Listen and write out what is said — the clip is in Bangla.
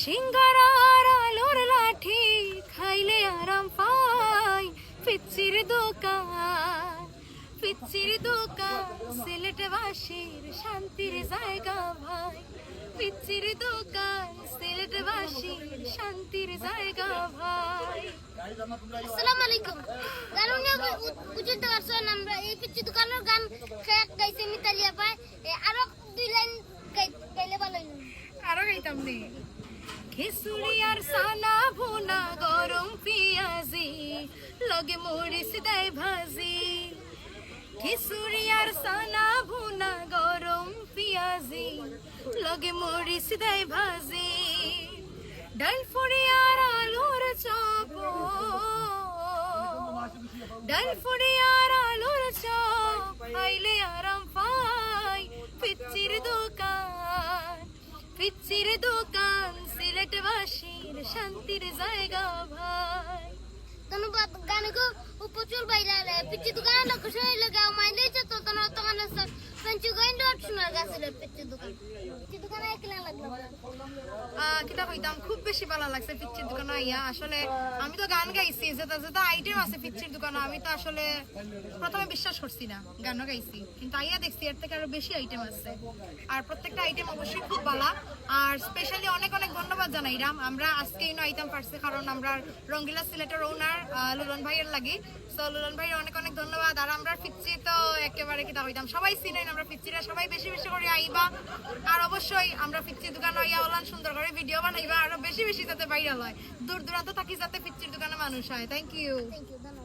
সিঙ্গারার আলোর লাঠি খাইলে আরাম পাই। পিচ্চির দোকান, পিচ্চির দোকান সিলেটবাসীর শান্তির জায়গা ভাই। পিচ্চির দোকান সিলেটবাসীর শান্তির জায়গা ভাই। আসসালামু আলাইকুম। গানুনি বুঝতে পারছেন আমরা এই পিচ্চি দোকানের গান গাইছে মিতালি আপায়। আরো দুই লাইন গাইলে ভালো হইল। আরো গাইতাম নে। খিচুড়ি আর সানা ভুনা গরম পিয়াজি লগে মরিচ দেয় ভাজি। খিচুড়ি আর সানা ভুনা গরম পিয়াজি লগে মরিচ দেয় ভাজি। ডাল ফুড়ি আর আলুর চপ, ডাল ফুড়ি আর আলুর চপ খাইলে আরাম পাই। পিচ্চির দোকান, পিচ্চির দোকান সিলেটবাসীর শান্তির জায়গা ভাই। ধন্যবাদ। গানকে প্রচুর বাইরে পিচ্চি দোকানের লোক শরীরে গাও মাইলে যেত তখন পেঞ্চু গাইন ডট শোনার গাছিল পিচ্চি দোকান। পিচ্চি দোকানে কিনা লাগলো কিতা কইতাম, খুব বেশি ভালো লাগছে পিচ্চির দোকানে আইয়া। আসলে আমি তো গান গাইছি, যেটা যেটা আইটেম আছে পিচ্চির দোকানে আমি তো আসলে প্রথমে বিশ্বাস করছি না। গানও গাইছি কিন্তু আইয়া দেখছি এর থেকে আরো বেশি আইটেম আছে। আর প্রত্যেকটা আইটেম অবশ্যই খুব ভালো। আর স্পেশালি অনেক অনেক ধন্যবাদ জানাই রাম, আমরা আজকে ইনো আইটেম পারছি কারণ আমরা রঙ্গিলা সিলেটের ওনার লুলন ভাইয়ের লাগি। তো লুলন ভাইয়ের অনেক অনেক ধন্যবাদ। আর আমরা পিচ্চি তো একেবারে কিতা হইতাম সবাই চিনেন, আমরা পিচ্চিরা সবাই বেশি বেশি করে আইবা। আর অবশ্যই আমরা পিচ্চির দোকানে আইয়া ওলান সুন্দর করে ভিডিও বানাইবা, আরো বেশি বেশি যাতে ভাইরাল হয়, দূর দূরান্ত থাকি যাতে পিচ্চির দোকানে মানুষ হয়। Thank you. ধন্যবাদ।